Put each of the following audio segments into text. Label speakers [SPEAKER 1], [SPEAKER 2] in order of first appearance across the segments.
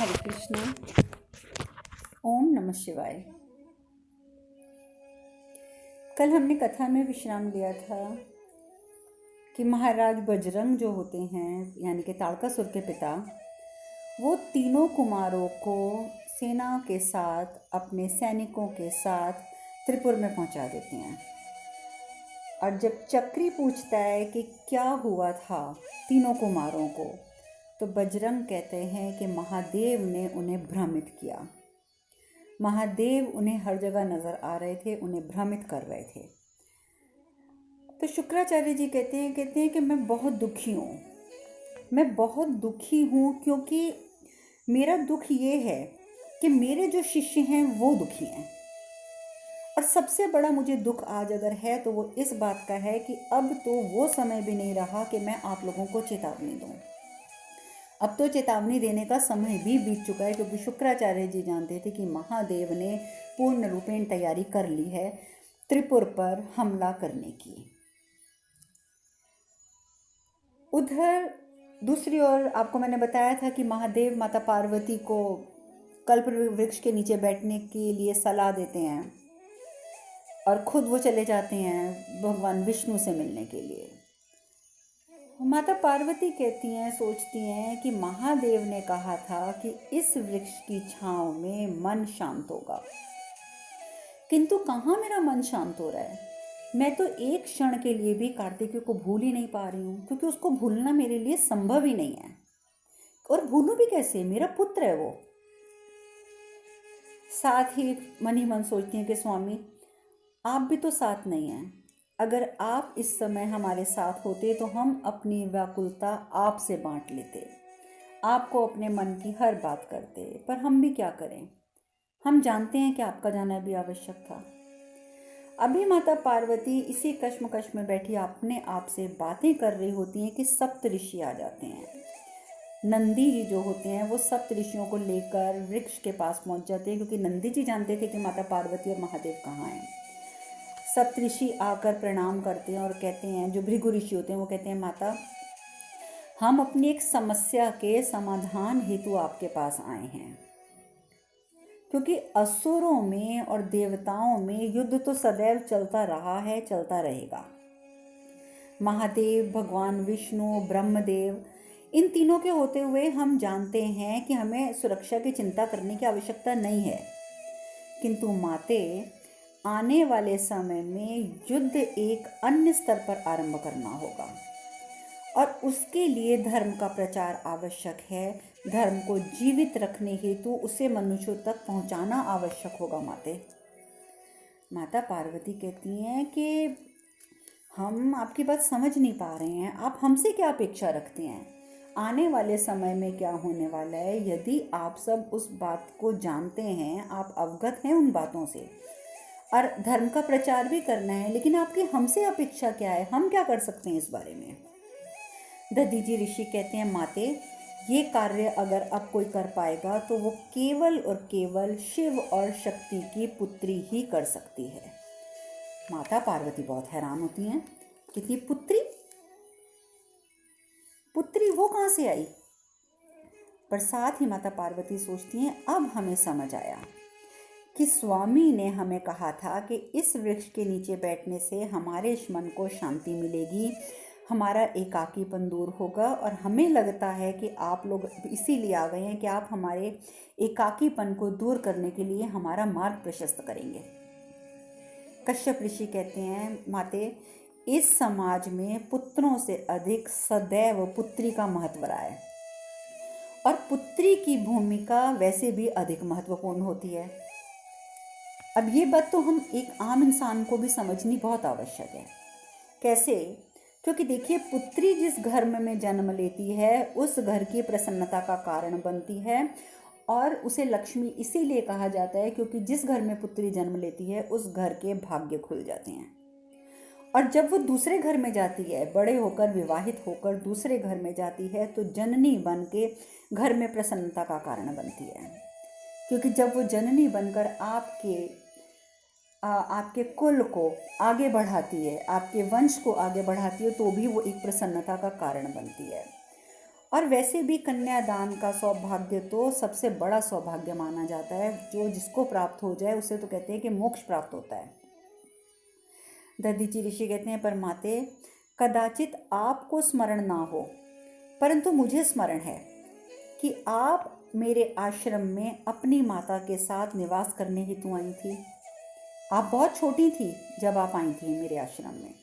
[SPEAKER 1] हरे कृष्णा। ओम नमः शिवाय। कल हमने कथा में विश्राम लिया था कि महाराज बजरंग जो होते हैं यानी कि ताड़कासुर के पिता, वो तीनों कुमारों को सेना के साथ अपने सैनिकों के साथ त्रिपुर में पहुंचा देते हैं। और जब चक्री पूछता है कि क्या हुआ था तीनों कुमारों को, तो बजरंग कहते हैं कि महादेव ने उन्हें भ्रमित किया। महादेव उन्हें हर जगह नज़र आ रहे थे, उन्हें भ्रमित कर रहे थे। तो शुक्राचार्य जी कहते हैं कि मैं बहुत दुखी हूँ। मैं बहुत दुखी हूँ क्योंकि मेरा दुख ये है कि मेरे जो शिष्य हैं वो दुखी हैं। और सबसे बड़ा मुझे दुख आज अगर है तो वो इस बात का है कि अब तो वो समय भी नहीं रहा कि मैं आप लोगों को चेतावनी दूँ। अब तो चेतावनी देने का समय भी बीत चुका है, क्योंकि शुक्राचार्य जी जानते थे कि महादेव ने पूर्ण रूपेण तैयारी कर ली है त्रिपुर पर हमला करने की। उधर दूसरी ओर आपको मैंने बताया था कि महादेव माता पार्वती को कल्प वृक्ष के नीचे बैठने के लिए सलाह देते हैं और खुद वो चले जाते हैं भगवान विष्णु से मिलने के लिए। माता पार्वती कहती हैं, सोचती हैं कि महादेव ने कहा था कि इस वृक्ष की छांव में मन शांत होगा, किंतु कहाँ मेरा मन शांत हो रहा है। मैं तो एक क्षण के लिए भी कार्तिकेय को भूल ही नहीं पा रही हूँ, क्योंकि उसको भूलना मेरे लिए संभव ही नहीं है। और भूलूं भी कैसे, मेरा पुत्र है वो। साथ ही मन ही मन सोचती हैं कि स्वामी आप भी तो साथ नहीं हैं। अगर आप इस समय हमारे साथ होते तो हम अपनी व्याकुलता आपसे बांट लेते, आपको अपने मन की हर बात करते। पर हम भी क्या करें, हम जानते हैं कि आपका जाना भी आवश्यक था। अभी माता पार्वती इसी कश्मकश में बैठी अपने आप से बातें कर रही होती हैं कि सप्त ऋषि आ जाते हैं। नंदी जी जो होते हैं वो सप्त ऋषियों को लेकर वृक्ष के पास पहुंच जाते हैं, क्योंकि नंदी जी जानते थे कि माता पार्वती और महादेव कहाँ हैं। सप्तऋषि आकर प्रणाम करते हैं और कहते हैं, जो भृगु ऋषि होते हैं वो कहते हैं, माता हम अपनी एक समस्या के समाधान हेतु आपके पास आए हैं, क्योंकि असुरों में और देवताओं में युद्ध तो सदैव चलता रहा है, चलता रहेगा। महादेव, भगवान विष्णु, ब्रह्मदेव, इन तीनों के होते हुए हम जानते हैं कि हमें सुरक्षा की चिंता करने की आवश्यकता नहीं है। किंतु माते, आने वाले समय में युद्ध एक अन्य स्तर पर आरंभ करना होगा और उसके लिए धर्म का प्रचार आवश्यक है। धर्म को जीवित रखने हेतु उसे मनुष्यों तक पहुंचाना आवश्यक होगा। माता पार्वती कहती हैं कि हम आपकी बात समझ नहीं पा रहे हैं, आप हमसे क्या अपेक्षा रखते हैं, आने वाले समय में क्या होने वाला है। यदि आप सब उस बात को जानते हैं, आप अवगत हैं उन बातों से और धर्म का प्रचार भी करना है, लेकिन आपकी हमसे अपेक्षा क्या है, हम क्या कर सकते हैं इस बारे में। दधीजी ऋषि कहते हैं, माते ये कार्य अगर अब कोई कर पाएगा तो वो केवल और केवल शिव और शक्ति की पुत्री ही कर सकती है। माता पार्वती बहुत हैरान होती हैं, कितनी पुत्री वो कहाँ से आई। पर साथ ही माता पार्वती सोचती हैं, अब हमें समझ आया कि स्वामी ने हमें कहा था कि इस वृक्ष के नीचे बैठने से हमारे मन को शांति मिलेगी, हमारा एकाकीपन दूर होगा। और हमें लगता है कि आप लोग इसीलिए आ गए हैं कि आप हमारे एकाकीपन को दूर करने के लिए हमारा मार्ग प्रशस्त करेंगे। कश्यप ऋषि कहते हैं, माते इस समाज में पुत्रों से अधिक सदैव पुत्री का महत्व रहा है और पुत्री की भूमिका वैसे भी अधिक महत्वपूर्ण होती है। अब ये बात तो हम एक आम इंसान को भी समझनी बहुत आवश्यक है। कैसे? क्योंकि देखिए, पुत्री जिस घर में जन्म लेती है उस घर की प्रसन्नता का कारण बनती है और उसे लक्ष्मी इसीलिए कहा जाता है क्योंकि जिस घर में पुत्री जन्म लेती है उस घर के भाग्य खुल जाते हैं। और जब वो दूसरे घर में जाती है, बड़े होकर विवाहित होकर दूसरे घर में जाती है, तो जननी बन के घर में प्रसन्नता का कारण बनती है। क्योंकि जब वो जननी बनकर आपके कुल को आगे बढ़ाती है, आपके वंश को आगे बढ़ाती है, तो भी वो एक प्रसन्नता का कारण बनती है। और वैसे भी कन्यादान का सौभाग्य तो सबसे बड़ा सौभाग्य माना जाता है, जो जिसको प्राप्त हो जाए उसे तो कहते हैं कि मोक्ष प्राप्त होता है। दधीचि ऋषि कहते हैं, पर माते, कदाचित आपको स्मरण ना हो, परंतु मुझे स्मरण है कि आप मेरे आश्रम में अपनी माता के साथ निवास करने हेतु आई थी। आप बहुत छोटी थी जब आप आई थी मेरे आश्रम में।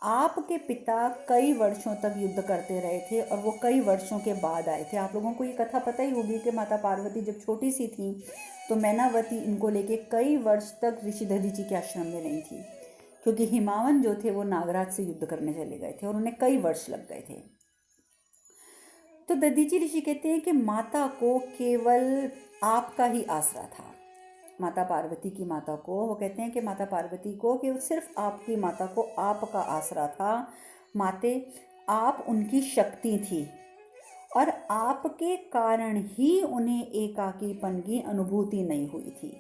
[SPEAKER 1] आपके पिता कई वर्षों तक युद्ध करते रहे थे और वो कई वर्षों के बाद आए थे। आप लोगों को ये कथा पता ही होगी कि माता पार्वती जब छोटी सी थी तो मैनावती इनको लेके कई वर्ष तक ऋषि दधीचि के आश्रम में रही थी, क्योंकि हिमावन जो थे वो नागराज से युद्ध करने चले गए थे और उन्हें कई वर्ष लग गए थे। तो दधीचि ऋषि कहते हैं कि माता को केवल आपका ही आसरा था। माता पार्वती की माता को वो कहते हैं कि माता पार्वती को कि सिर्फ आपकी माता को आपका आसरा था। माते, आप उनकी शक्ति थी और आपके कारण ही उन्हें एकाकीपन की अनुभूति नहीं हुई थी,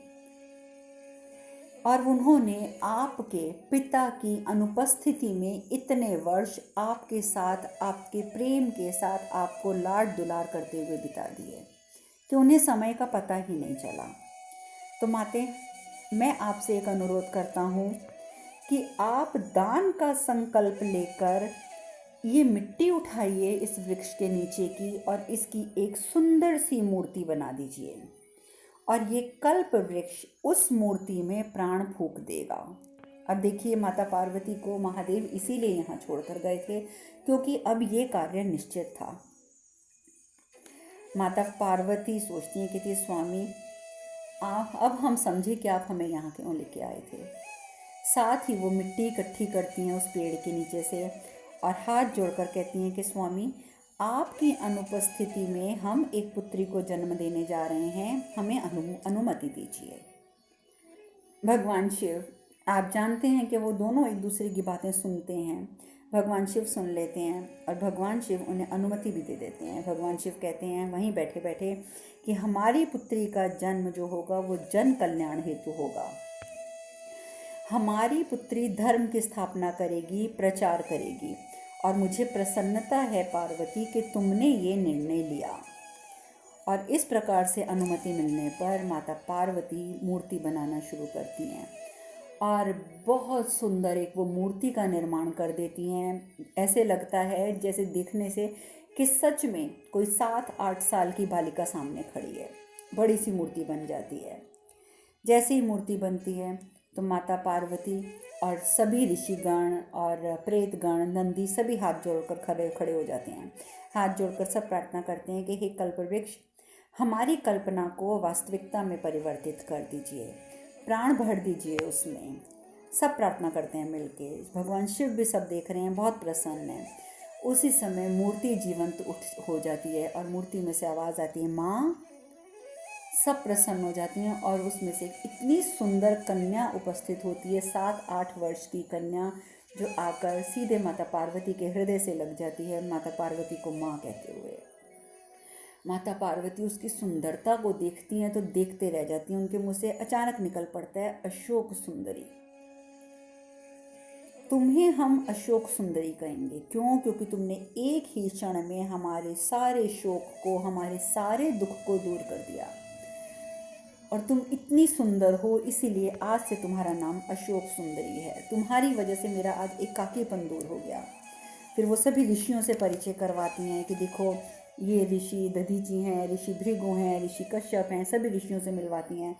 [SPEAKER 1] और उन्होंने आपके पिता की अनुपस्थिति में इतने वर्ष आपके साथ, आपके प्रेम के साथ आपको लाड दुलार करते हुए बिता दिए कि उन्हें समय का पता ही नहीं चला। तो माते, मैं आपसे एक अनुरोध करता हूँ कि आप दान का संकल्प लेकर ये मिट्टी उठाइए इस वृक्ष के नीचे की और इसकी एक सुंदर सी मूर्ति बना दीजिए, और ये कल्प वृक्ष उस मूर्ति में प्राण फूंक देगा। अब देखिए, माता पार्वती को महादेव इसीलिए यहाँ छोड़कर गए थे क्योंकि अब ये कार्य निश्चित था। माता पार्वती सोचती हैं कि स्वामी, आप अब हम समझे कि आप हमें यहाँ क्यों लेके आए थे। साथ ही वो मिट्टी इकट्ठी करती हैं उस पेड़ के नीचे से और हाथ जोड़कर कहती हैं कि स्वामी, आपकी अनुपस्थिति में हम एक पुत्री को जन्म देने जा रहे हैं, हमें अनुमति दीजिए। भगवान शिव, आप जानते हैं कि वो दोनों एक दूसरे की बातें सुनते हैं। भगवान शिव सुन लेते हैं और भगवान शिव उन्हें अनुमति भी दे देते हैं। भगवान शिव कहते हैं वहीं बैठे बैठे कि हमारी पुत्री का जन्म जो होगा वो जन कल्याण हेतु होगा। हमारी पुत्री धर्म की स्थापना करेगी, प्रचार करेगी, और मुझे प्रसन्नता है पार्वती कि तुमने ये निर्णय लिया। और इस प्रकार से अनुमति मिलने पर माता पार्वती मूर्ति बनाना शुरू करती हैं और बहुत सुंदर एक वो मूर्ति का निर्माण कर देती हैं। ऐसे लगता है जैसे देखने से कि सच में कोई 7-8 साल की बालिका सामने खड़ी है। बड़ी सी मूर्ति बन जाती है। जैसे ही मूर्ति बनती है तो माता पार्वती और सभी ऋषिगण और प्रेतगण, नंदी, सभी हाथ जोड़कर खड़े हो जाते हैं। हाथ जोड़कर सब प्रार्थना करते हैं कि हे कल्पवृक्ष, हमारी कल्पना को वास्तविकता में परिवर्तित कर दीजिए, प्राण भर दीजिए उसमें। सब प्रार्थना करते हैं मिलके। भगवान शिव भी सब देख रहे हैं, बहुत प्रसन्न हैं। उसी समय मूर्ति जीवंत उठ हो जाती है और मूर्ति में से आवाज़ आती है, माँ। सब प्रसन्न हो जाती हैं और उसमें से इतनी सुंदर कन्या उपस्थित होती है, 7-8 वर्ष की कन्या, जो आकर सीधे माता पार्वती के हृदय से लग जाती है, माता पार्वती को माँ कहते हुए। माता पार्वती उसकी सुंदरता को देखती हैं तो देखते रह जाती हैं। उनके मुँह से अचानक निकल पड़ता है, अशोक सुंदरी। तुम्हें हम अशोक सुंदरी कहेंगे। क्यों? क्योंकि तुमने एक ही क्षण में हमारे सारे शोक को, हमारे सारे दुख को दूर कर दिया, और तुम इतनी सुंदर हो, इसीलिए आज से तुम्हारा नाम अशोक सुंदरी है। तुम्हारी वजह से मेरा आज एकाकीपन दूर हो गया। फिर वो सभी ऋषियों से परिचय करवाती हैं कि देखो, ये ऋषि दधीचि हैं, ऋषि भृगु हैं, ऋषि कश्यप हैं। सभी ऋषियों से मिलवाती हैं,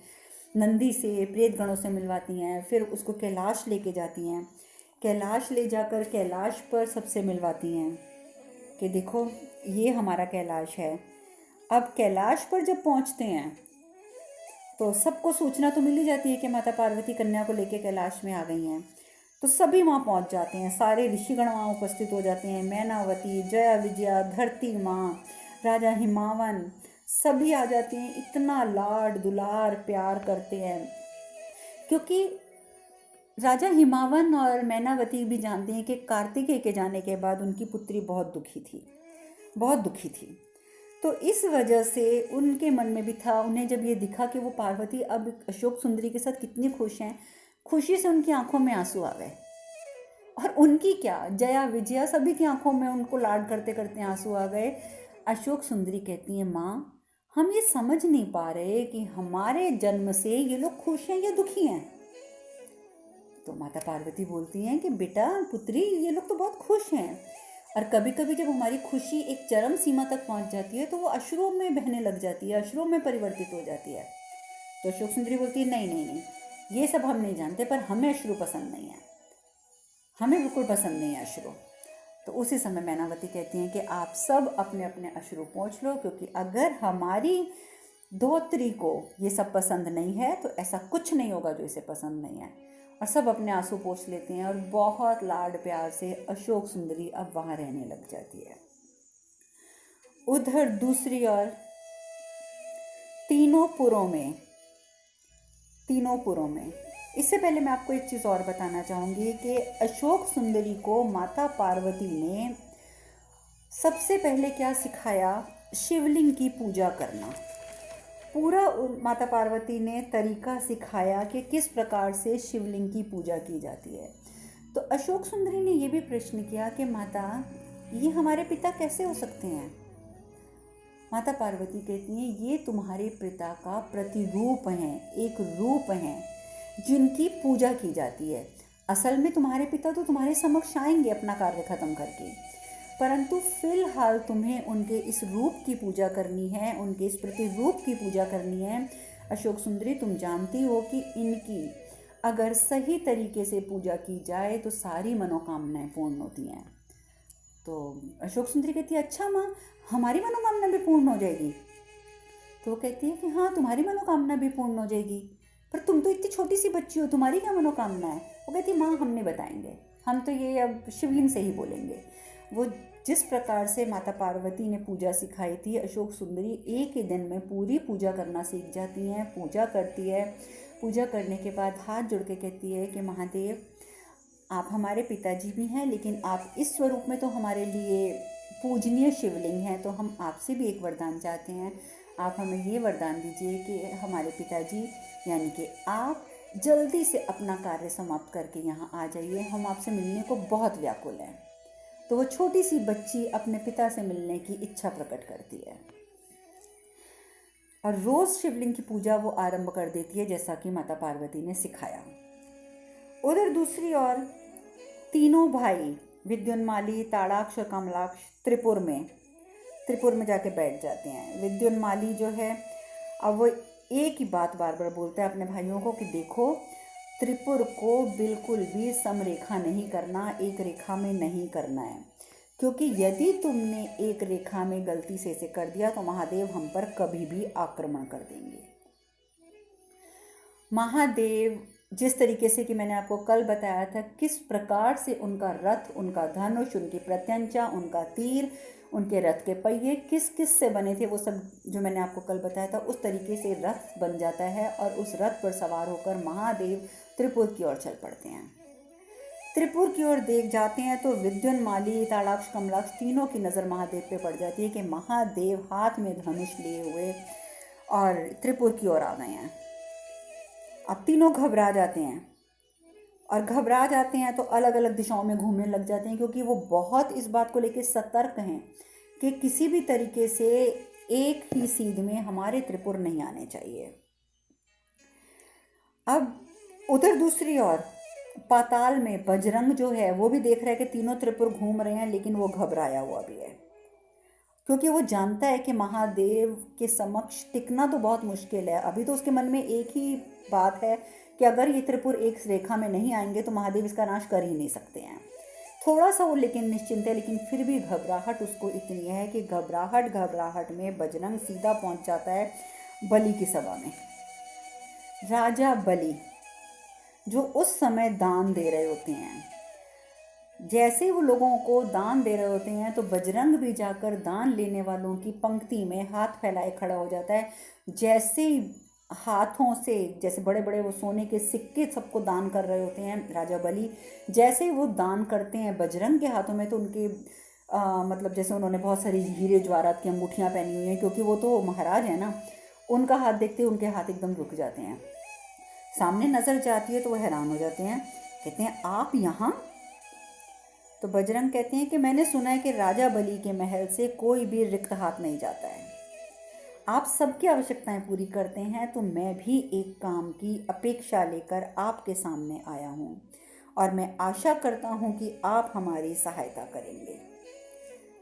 [SPEAKER 1] नंदी से, प्रेतगणों से मिलवाती हैं। फिर उसको कैलाश लेके जाती हैं। कैलाश ले जाकर कैलाश पर सबसे मिलवाती हैं कि देखो, ये हमारा कैलाश है। अब कैलाश पर जब पहुंचते हैं तो सबको सूचना तो मिल ही जाती है कि माता पार्वती कन्या को लेके कैलाश में आ गई हैं। तो सभी वहाँ पहुँच जाते हैं, सारे ऋषिगण वहाँ उपस्थित हो जाते हैं। मैनावती, जया विजया, धरती माँ, राजा हिमावन, सभी आ जाते हैं। इतना लाड दुलार प्यार करते हैं, क्योंकि राजा हिमावन और मैनावती भी जानते हैं कि कार्तिकेय के जाने के बाद उनकी पुत्री बहुत दुखी थी, बहुत दुखी थी। तो इस वजह से उनके मन में भी था। उन्हें जब ये दिखा कि वो पार्वती अब अशोक सुंदरी के साथ कितनी खुश हैं, खुशी से उनकी आंखों में आंसू आ गए। और उनकी क्या, जया विजया, सभी की आंखों में उनको लाड करते करते आंसू आ गए। अशोक सुंदरी कहती है, माँ हम ये समझ नहीं पा रहे कि हमारे जन्म से ये लोग खुश हैं या दुखी हैं। तो माता पार्वती बोलती हैं कि बेटा पुत्री, ये लोग तो बहुत खुश हैं, और कभी कभी जब हमारी खुशी एक चरम सीमा तक पहुंच जाती है तो वो अश्रुओं में बहने लग जाती है, अश्रुओं में परिवर्तित हो जाती है। तो अशोक सुंदरी बोलती है, नहीं नहीं नहीं, ये सब हम नहीं जानते, पर हमें अश्रु पसंद नहीं है, हमें बिल्कुल पसंद नहीं है अश्रु। तो उसी समय मैनावती कहती हैं कि आप सब अपने अपने अश्रु पोंछ लो, क्योंकि अगर हमारी धोत्री को ये सब पसंद नहीं है तो ऐसा कुछ नहीं होगा जो इसे पसंद नहीं है। और सब अपने आंसू पोंछ लेते हैं और बहुत लाड प्यार से अशोक सुंदरी अब वहाँ रहने लग जाती है। उधर दूसरी ओर तीनों पुरों में इससे पहले मैं आपको एक चीज़ और बताना चाहूँगी कि अशोक सुंदरी को माता पार्वती ने सबसे पहले क्या सिखाया, शिवलिंग की पूजा करना। पूरा माता पार्वती ने तरीका सिखाया कि किस प्रकार से शिवलिंग की पूजा की जाती है। तो अशोक सुंदरी ने ये भी प्रश्न किया कि माता, ये हमारे पिता कैसे हो सकते हैं। माता पार्वती कहती हैं, ये तुम्हारे पिता का प्रतिरूप हैं, एक रूप हैं जिनकी पूजा की जाती है। असल में तुम्हारे पिता तो तुम्हारे समक्ष आएंगे अपना कार्य खत्म करके, परंतु फिलहाल तुम्हें उनके इस रूप की पूजा करनी है, उनके इस प्रतिरूप की पूजा करनी है। अशोक सुंदरी, तुम जानती हो कि इनकी अगर सही तरीके से पूजा की जाए तो सारी मनोकामनाएं पूर्ण होती हैं। तो अशोक सुंदरी कहती है, अच्छा माँ, हमारी मनोकामना भी पूर्ण हो जाएगी। तो वो कहती है कि हाँ, तुम्हारी मनोकामना भी पूर्ण हो जाएगी, पर तुम तो इतनी छोटी सी बच्ची हो, तुम्हारी क्या मनोकामना है। वो कहती है, माँ हम नहीं बताएंगे, हम तो ये अब शिवलिंग से ही बोलेंगे। वो जिस प्रकार से माता पार्वती ने पूजा सिखाई थी, अशोक सुंदरी एक ही दिन में पूरी पूजा करना सीख जाती हैं। पूजा करती है, पूजा करने के बाद हाथ जोड़ के कहती है कि महादेव, आप हमारे पिताजी भी हैं, लेकिन आप इस स्वरूप में तो हमारे लिए पूजनीय शिवलिंग हैं। तो हम आपसे भी एक वरदान चाहते हैं, आप हमें ये वरदान दीजिए कि हमारे पिताजी यानी कि आप जल्दी से अपना कार्य समाप्त करके यहाँ आ जाइए, हम आपसे मिलने को बहुत व्याकुल हैं। तो वो छोटी सी बच्ची अपने पिता से मिलने की इच्छा प्रकट करती है और रोज़ शिवलिंग की पूजा वो आरंभ कर देती है, जैसा कि माता पार्वती ने सिखाया। उधर दूसरी ओर तीनों भाई विद्युन्माली, ताड़ाक्ष और कमलाक्ष त्रिपुर में जाके बैठ जाते हैं। विद्युन्माली जो है, अब वो एक ही बात बार बार बोलता है अपने भाइयों को कि देखो, त्रिपुर को बिल्कुल भी समरेखा नहीं करना, एक रेखा में नहीं करना है, क्योंकि यदि तुमने एक रेखा में गलती से इसे कर दिया तो महादेव हम पर कभी भी आक्रमण कर देंगे। महादेव जिस तरीके से कि मैंने आपको कल बताया था, किस प्रकार से उनका रथ, उनका धनुष, उनकी प्रत्यंचा, उनका तीर, उनके रथ के पहिए किस किस से बने थे, वो सब जो मैंने आपको कल बताया था, उस तरीके से रथ बन जाता है और उस रथ पर सवार होकर महादेव त्रिपुर की ओर चल पड़ते हैं। त्रिपुर की ओर देख जाते हैं तो विद्युन्माली, ताड़ाक्ष, कमलाक्ष तीनों की नज़र महादेव पे पड़ जाती है कि महादेव हाथ में धनुष लिए हुए और त्रिपुर की ओर आ गए हैं। अब तीनों घबरा जाते हैं और घबरा जाते हैं तो अलग अलग दिशाओं में घूमने लग जाते हैं, क्योंकि वो बहुत इस बात को लेकर सतर्क हैं कि किसी भी तरीके से एक ही सीध में हमारे त्रिपुर नहीं आने चाहिए। अब उधर दूसरी ओर पाताल में बजरंग जो है वो भी देख रहा है कि तीनों त्रिपुर घूम रहे हैं, लेकिन वो घबराया हुआ भी है, क्योंकि वो जानता है कि महादेव के समक्ष टिकना तो बहुत मुश्किल है। अभी तो उसके मन में एक ही बात है कि अगर ये त्रिपुर एक रेखा में नहीं आएंगे तो महादेव इसका नाश कर ही नहीं सकते हैं। थोड़ा सा वो लेकिन निश्चिंत है, लेकिन फिर भी घबराहट उसको इतनी है कि घबराहट में बजरंग सीधा पहुंच जाता है बलि की सभा में। राजा बलि जो उस समय दान दे रहे होते हैं, जैसे वो लोगों को दान दे रहे होते हैं तो बजरंग भी जाकर दान लेने वालों की पंक्ति में हाथ फैलाए खड़ा हो जाता है। जैसे हाथों से, जैसे बड़े बड़े वो सोने के सिक्के सबको दान कर रहे होते हैं राजा बलि, जैसे वो दान करते हैं बजरंग के हाथों में तो उनके मतलब जैसे उन्होंने बहुत सारी हीरे जवाहरात की अंगूठियाँ पहनी हुई हैं, क्योंकि वो तो महाराज है ना, उनका हाथ देखते उनके हाथ एकदम रुक जाते हैं। सामने नज़र जाती है तो वो हैरान हो जाते हैं, कहते हैं आप यहाँ। तो बजरंग कहते हैं कि मैंने सुना है कि राजा बलि के महल से कोई भी रिक्त हाथ नहीं जाता है। आप सबकी आवश्यकताएं पूरी करते हैं, तो मैं भी एक काम की अपेक्षा लेकर आपके सामने आया हूँ और मैं आशा करता हूँ कि आप हमारी सहायता करेंगे।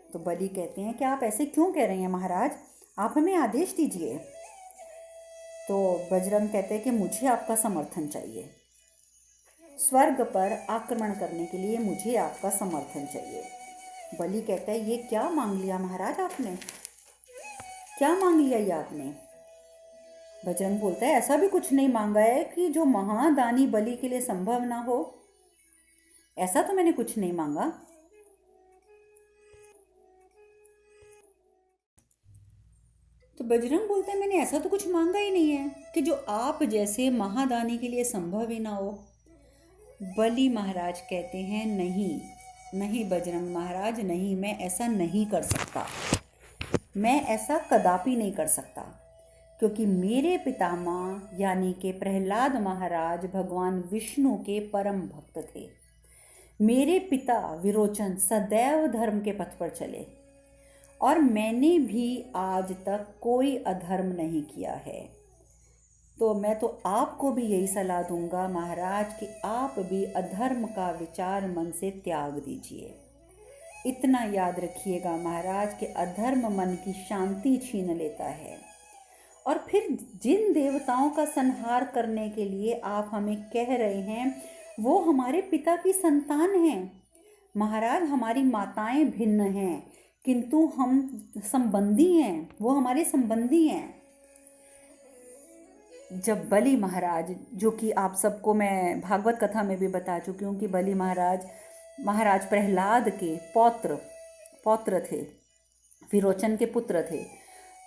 [SPEAKER 1] तो बलि कहते हैं कि आप ऐसे क्यों कह रहे हैं महाराज, आप हमें आदेश दीजिए। तो बजरंग कहते हैं कि मुझे आपका समर्थन चाहिए, स्वर्ग पर आक्रमण करने के लिए मुझे आपका समर्थन चाहिए। बलि कहता है ये क्या मांग लिया महाराज आपने, क्या मांग लिया ये आपने। बजरंग बोलता है ऐसा भी कुछ नहीं मांगा है कि जो महादानी बलि के लिए संभव ना हो, ऐसा तो मैंने कुछ नहीं मांगा। तो बजरंग बोलता है मैंने ऐसा तो कुछ मांगा ही नहीं है कि जो आप जैसे महादानी के लिए संभव ही ना हो। बलि महाराज कहते हैं नहीं नहीं बजरंग महाराज, नहीं, मैं ऐसा नहीं कर सकता, मैं ऐसा कदापि नहीं कर सकता, क्योंकि मेरे पितामह यानी कि प्रहलाद महाराज भगवान विष्णु के परम भक्त थे। मेरे पिता विरोचन सदैव धर्म के पथ पर चले और मैंने भी आज तक कोई अधर्म नहीं किया है। तो मैं तो आपको भी यही सलाह दूंगा महाराज कि आप भी अधर्म का विचार मन से त्याग दीजिए। इतना याद रखिएगा महाराज कि अधर्म मन की शांति छीन लेता है। और फिर जिन देवताओं का संहार करने के लिए आप हमें कह रहे हैं वो हमारे पिता की संतान हैं। महाराज हमारी माताएं भिन्न हैं किंतु हम संबंधी हैं, वो हमारे संबंधी हैं। जब बलि महाराज, जो कि आप सबको मैं भागवत कथा में भी बता चुकी हूँ कि बलि महाराज प्रहलाद के पौत्र थे, विरोचन के पुत्र थे,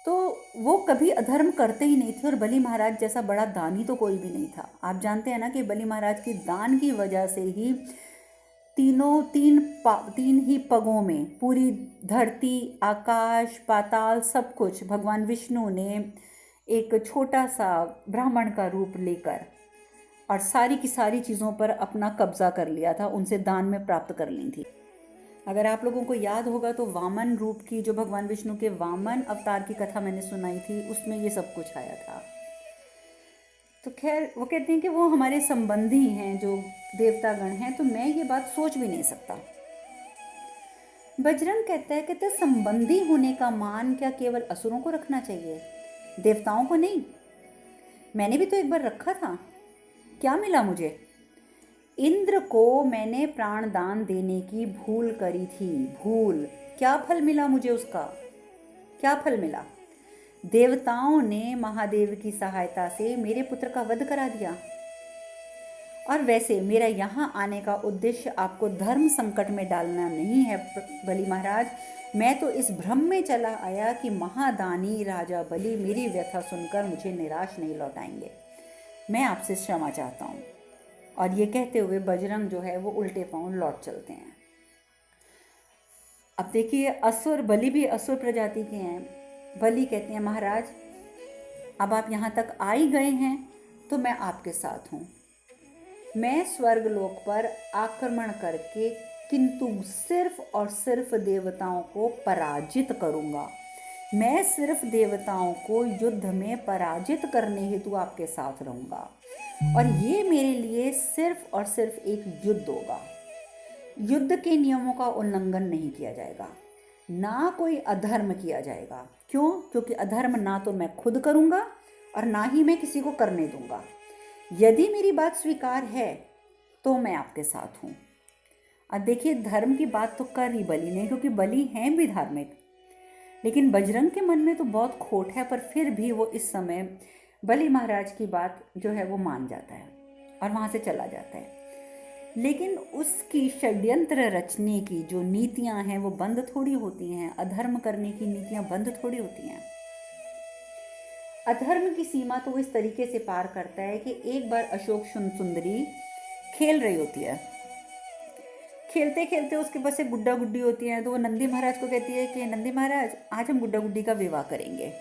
[SPEAKER 1] तो वो कभी अधर्म करते ही नहीं थे और बलि महाराज जैसा बड़ा दानी तो कोई भी नहीं था। आप जानते हैं ना कि बलि महाराज की दान की वजह से ही तीन ही पगों में पूरी धरती, आकाश, पाताल सब कुछ भगवान विष्णु ने एक छोटा सा ब्राह्मण का रूप लेकर और सारी की सारी चीज़ों पर अपना कब्जा कर लिया था, उनसे दान में प्राप्त कर ली थी। अगर आप लोगों को याद होगा तो वामन रूप की, जो भगवान विष्णु के वामन अवतार की कथा मैंने सुनाई थी, उसमें ये सब कुछ आया था। तो खैर वो कहते हैं कि वो हमारे संबंधी हैं, जो देवतागण हैं, तो मैं ये बात सोच भी नहीं सकता। बजरंग कहता है कि तो संबंधी होने का मान क्या केवल असुरों को रखना चाहिए, देवताओं को नहीं? मैंने भी तो एक बार रखा था, क्या मिला मुझे? इंद्र को मैंने प्राण दान देने की भूल करी थी, भूल, क्या फल मिला मुझे उसका? क्या फल मिला? देवताओं ने महादेव की सहायता से मेरे पुत्र का वध करा दिया। और वैसे मेरा यहाँ आने का उद्देश्य आपको धर्म संकट में डालना नहीं है बलि महाराज, मैं तो इस भ्रम में चला आया कि महादानी राजा बलि मेरी व्यथा सुनकर मुझे निराश नहीं लौटाएंगे। मैं आपसे क्षमा चाहता हूँ। और ये कहते हुए बजरंग जो है वो उल्टे पांव लौट चलते हैं। अब देखिए असुर, बलि भी असुर प्रजाति के हैं। बलि कहते हैं महाराज अब आप यहाँ तक आ ही गए हैं तो मैं आपके साथ हूँ। मैं स्वर्गलोक पर आक्रमण करके किंतु सिर्फ और सिर्फ देवताओं को पराजित करूँगा। मैं सिर्फ देवताओं को युद्ध में पराजित करने हेतु आपके साथ रहूँगा और ये मेरे लिए सिर्फ और सिर्फ एक युद्ध होगा। युद्ध के नियमों का उल्लंघन नहीं किया जाएगा, ना कोई अधर्म किया जाएगा। क्यों? क्योंकि अधर्म ना तो मैं खुद करूँगा और ना ही मैं किसी को करने दूंगा। यदि मेरी बात स्वीकार है तो मैं आपके साथ हूँ। अब देखिए धर्म की बात तो कर ही बलि ने, क्योंकि बलि हैं भी धार्मिक, लेकिन बजरंग के मन में तो बहुत खोट है, पर फिर भी वो इस समय बलि महाराज की बात जो है वो मान जाता है और वहाँ से चला जाता है। लेकिन उसकी षड्यंत्र रचने की जो नीतियाँ हैं वो बंद थोड़ी होती हैं, अधर्म करने की नीतियाँ बंद थोड़ी होती हैं। अधर्म की सीमा तो वो इस तरीके से पार करता है कि एक बार अशोक सुंदरी खेल रही होती है, खेलते खेलते उसके पास एक गुड्डा गुड्डी होती है, तो वो नंदी महाराज को कहती है कि नंदी महाराज आज हम गुड्डा गुड्डी का विवाह करेंगे।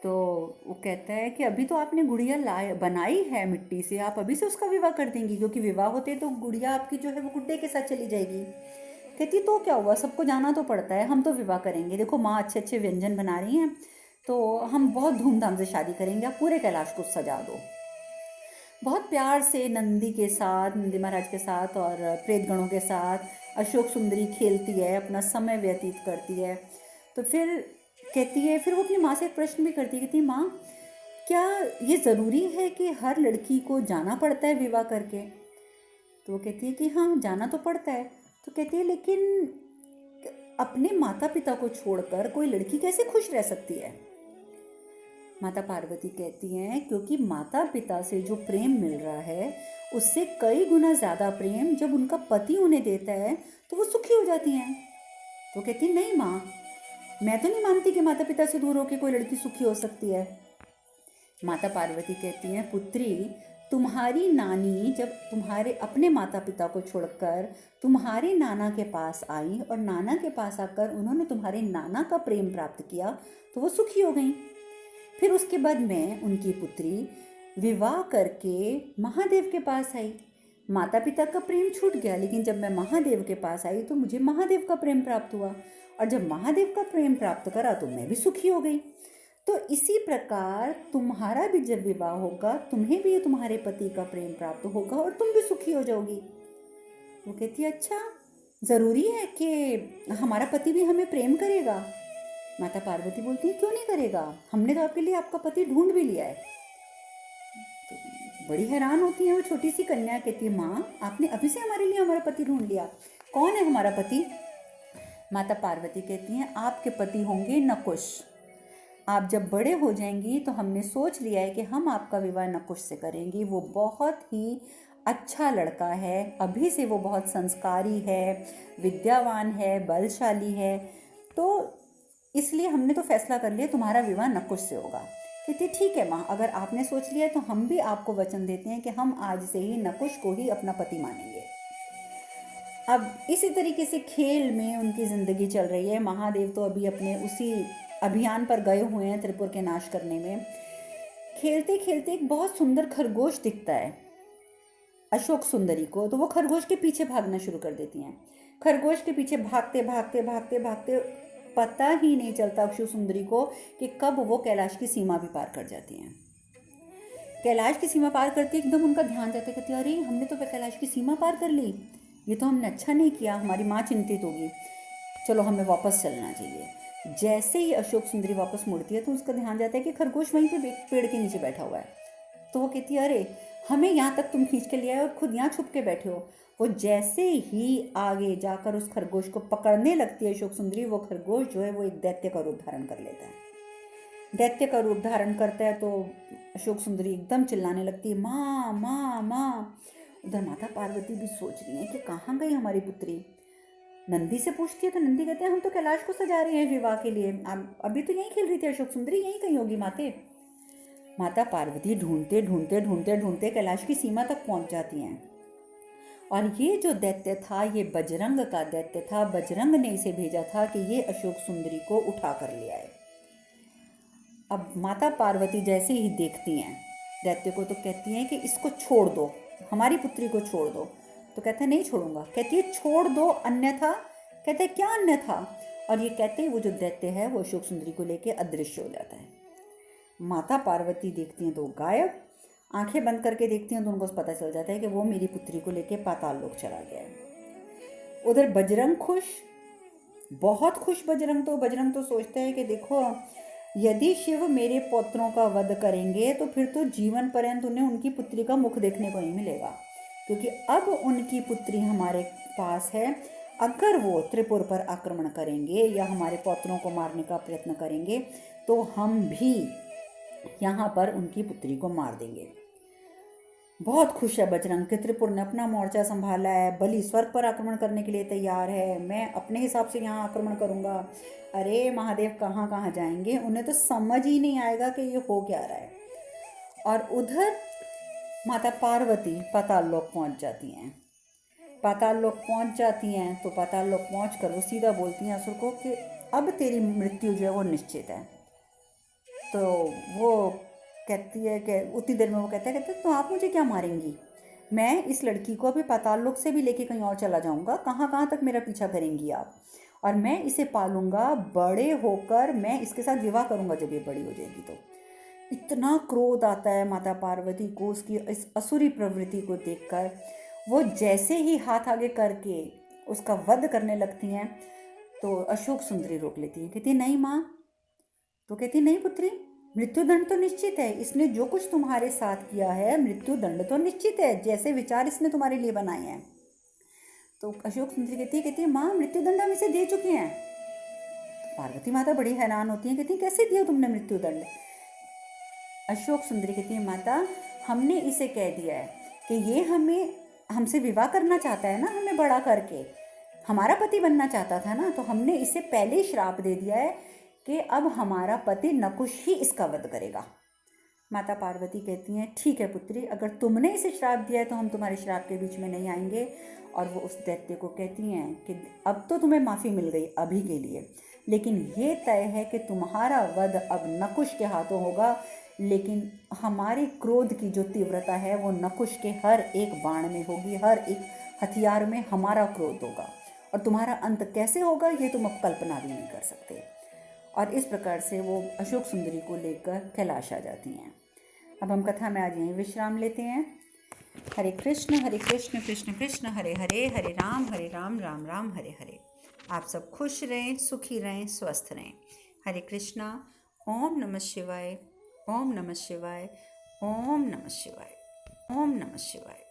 [SPEAKER 1] तो वो कहता है कि अभी तो आपने गुड़िया बनाई है मिट्टी से, आप अभी से उसका विवाह कर देंगी, क्योंकि विवाह होते तो गुड़िया आपकी जो है वो गुड्डे के साथ चली जाएगी। कहती तो क्या हुआ, सबको जाना तो पड़ता है, हम तो विवाह करेंगे, देखो माँ अच्छे अच्छे व्यंजन बना रही हैं, तो हम बहुत धूमधाम से शादी करेंगे, आप पूरे कैलाश को सजा दो। बहुत प्यार से नंदी के साथ, नंदी महाराज के साथ और प्रेतगणों के साथ अशोक सुंदरी खेलती है, अपना समय व्यतीत करती है। तो फिर कहती है, फिर वो अपनी माँ से एक प्रश्न भी करती है, कहती है माँ क्या ये ज़रूरी है कि हर लड़की को जाना पड़ता है विवाह करके? तो वो कहती है कि हाँ जाना तो पड़ता है। तो कहती है लेकिन अपने माता पिता को छोड़कर कोई लड़की कैसे खुश रह सकती है? माता पार्वती कहती हैं क्योंकि माता पिता से जो प्रेम मिल रहा है उससे कई गुना ज़्यादा प्रेम जब उनका पति उन्हें देता है तो वो सुखी हो जाती हैं। तो कहती नहीं माँ, मैं तो नहीं मानती कि माता पिता से दूर होकर कोई लड़की सुखी हो सकती है। माता पार्वती कहती हैं पुत्री, तुम्हारी नानी जब तुम्हारे अपने माता पिता को छोड़कर तुम्हारे नाना के पास आई और नाना के पास आकर उन्होंने तुम्हारे नाना का प्रेम प्राप्त किया तो वो सुखी हो गई। फिर उसके बाद मैं उनकी पुत्री विवाह करके महादेव के पास आई, माता पिता का प्रेम छूट गया, लेकिन जब मैं महादेव के पास आई तो मुझे महादेव का प्रेम प्राप्त हुआ, और जब महादेव का प्रेम प्राप्त करा तो मैं भी सुखी हो गई। तो इसी प्रकार तुम्हारा भी जब विवाह होगा तुम्हें भी तुम्हारे पति का प्रेम प्राप्त होगा और तुम भी सुखी हो जाओगी। वो कहती है अच्छा, ज़रूरी है कि हमारा पति भी हमें प्रेम करेगा? माता पार्वती बोलती है क्यों नहीं करेगा, हमने तो आपके लिए आपका पति ढूंढ भी लिया है। तो बड़ी हैरान होती है वो छोटी सी कन्या, कहती है माँ आपने अभी से हमारे लिए हमारा पति ढूंढ लिया, कौन है हमारा पति? माता पार्वती कहती हैं आपके पति होंगे नकुश, आप जब बड़े हो जाएंगी तो हमने सोच लिया है कि हम आपका विवाह नकुश से करेंगे, वो बहुत ही अच्छा लड़का है, अभी से वो बहुत संस्कारी है, विद्यावान है, बलशाली है, तो इसलिए हमने तो फैसला कर लिया तुम्हारा विवाह नकुश से होगा। कहती ठीक है माँ, अगर आपने सोच लिया तो हम भी आपको वचन देते हैं कि हम आज से ही नकुश को ही अपना पति मानेंगे। अब इसी तरीके से खेल में उनकी ज़िंदगी चल रही है। महादेव तो अभी अपने उसी अभियान पर गए हुए हैं त्रिपुर के नाश करने में। खेलते खेलते एक बहुत सुंदर खरगोश दिखता है अशोक सुंदरी को, तो वो खरगोश के पीछे भागना शुरू कर देती हैं। खरगोश के पीछे भागते भागते भागते भागते पता ही नहीं चलता अशोक सुंदरी को कि कब वो कैलाश की सीमा भी पार कर जाती हैं। कैलाश की सीमा पार करती एकदम उनका ध्यान जाते, कहती अरे हमने तो कैलाश की सीमा पार कर ली, ये तो हमने अच्छा नहीं किया, हमारी माँ चिंतित होगी, चलो हमें वापस चलना चाहिए। जैसे ही अशोक सुंदरी वापस मुड़ती है तो उसका ध्यान जाता है कि खरगोश वहीं पे पेड़ के नीचे बैठा हुआ है। तो वो कहती है अरे हमें यहाँ तक तुम खींच के ले आए और खुद यहाँ छुप के बैठे हो। वो जैसे ही आगे जाकर उस खरगोश को पकड़ने लगती है अशोक सुंदरी, वो खरगोश जो है वो एक दैत्य का रूप धारण कर लेता है। दैत्य का रूप धारण करता है तो अशोक सुंदरी एकदम चिल्लाने लगती है माँ माँ माँ। उधर माता पार्वती भी सोच रही है कि कहाँ गई हमारी पुत्री। नंदी से पूछती है तो नंदी कहते हैं हम तो कैलाश को सजा रहे हैं विवाह के लिए, अभी तो यहीं खेल रही थी अशोक सुंदरी, यहीं कहीं होगी माते। माता पार्वती ढूंढते ढूंढते ढूंढते ढूंढते कैलाश की सीमा तक पहुंच जाती हैं। और ये जो दैत्य था ये बजरंग का दैत्य था, बजरंग ने इसे भेजा था कि ये अशोक सुंदरी को उठा कर ले आए। अब माता पार्वती जैसे ही देखती हैं दैत्य को तो कहती हैं कि इसको छोड़ दो, हमारी पुत्री को छोड़ दो। तो कहता है नहीं छोड़ूंगा। कहती है छोड़ दो अन्यथा। कहता है क्या अन्यथा? और ये कहते ही वो जो दैत्य है वो अशोक सुंदरी को लेके अदृश्य हो जाता है। माता पार्वती देखती हैं तो गायब, आंखें बंद करके देखती हैं तो उनको पता चल जाता है कि वो मेरी पुत्री को लेके पाताल लोक चला गया है। उधर बजरंग खुश, बहुत खुश बजरंग तो सोचता है कि देखो यदि शिव मेरे पौत्रों का वध करेंगे तो फिर तो जीवन पर्यंत उन्हें उनकी पुत्री का मुख देखने को नहीं मिलेगा, क्योंकि अब उनकी पुत्री हमारे पास है। अगर वो त्रिपुर पर आक्रमण करेंगे या हमारे पौत्रों को मारने का प्रयत्न करेंगे तो हम भी यहाँ पर उनकी पुत्री को मार देंगे। बहुत खुश है बजरंग कि त्रिपुर ने अपना मोर्चा संभाला है, बलि स्वर्ग पर आक्रमण करने के लिए तैयार है, मैं अपने हिसाब से यहाँ आक्रमण करूँगा। अरे महादेव कहाँ कहाँ जाएंगे, उन्हें तो समझ ही नहीं आएगा कि ये हो क्या रहा है। और उधर माता पार्वती पाताल लोक पहुँच जाती हैं। पाताल लोक पहुँच जाती हैं तो पाताल लोक पहुँच कर वो सीधा बोलती हैं असुर को कि अब तेरी मृत्यु जो है वो निश्चित है, तो वो कहती है कि उतनी देर में वो कहता है तो आप मुझे क्या मारेंगी, मैं इस लड़की को अभी पाताल लोक से भी लेके कहीं और चला जाऊंगा, कहाँ कहाँ तक मेरा पीछा करेंगी आप, और मैं इसे पालूंगा, बड़े होकर मैं इसके साथ विवाह करूंगा जब ये बड़ी हो जाएगी तो। इतना क्रोध आता है माता पार्वती को उसकी इस असुरी प्रवृत्ति को देखकर। वो जैसे ही हाथ आगे करके उसका वध करने लगती हैं तो अशोक सुंदरी रोक लेती है, कहती है नहीं माँ। तो कहती नहीं पुत्री, मृत्युदंड तो निश्चित है, इसने जो कुछ तुम्हारे साथ किया है मृत्युदंड तो निश्चित है, जैसे विचार इसने तुम्हारे लिए बनाए हैं। तो अशोक सुंदरी कहती है माँ मृत्युदंड हम इसे दे चुके हैं। तो पार्वती माता बड़ी हैरान होती है, कहती है कैसे दिया तुमने मृत्युदंड। अशोक सुंदरी कहती है माता हमने इसे कह दिया है कि ये हमसे विवाह करना चाहता है ना, हमें बड़ा करके हमारा पति बनना चाहता था ना, तो हमने इसे पहले ही श्राप दे दिया है कि अब हमारा पति नकुश ही इसका वध करेगा। माता पार्वती कहती हैं ठीक है पुत्री, अगर तुमने इसे श्राप दिया है तो हम तुम्हारे श्राप के बीच में नहीं आएंगे। और वो उस दैत्य को कहती हैं कि अब तो तुम्हें माफ़ी मिल गई अभी के लिए, लेकिन ये तय है कि तुम्हारा वध अब नकुश के हाथों होगा, लेकिन हमारे क्रोध की जो तीव्रता है वो नकुश के हर एक बाण में होगी, हर एक हथियार में हमारा क्रोध होगा, और तुम्हारा अंत कैसे होगा ये तुम अब कल्पना भी नहीं कर सकते। और इस प्रकार से वो अशोक सुंदरी को लेकर कैलाश आ जाती हैं। अब हम कथा में आज यहीं विश्राम लेते हैं। हरे कृष्ण कृष्ण कृष्ण हरे हरे, हरे राम राम राम हरे हरे। आप सब खुश रहें, सुखी रहें, स्वस्थ रहें। हरे कृष्णा। ओम नमः शिवाय, ओम नमः शिवाय, ओम नमः शिवाय, ओम नमः शिवाय।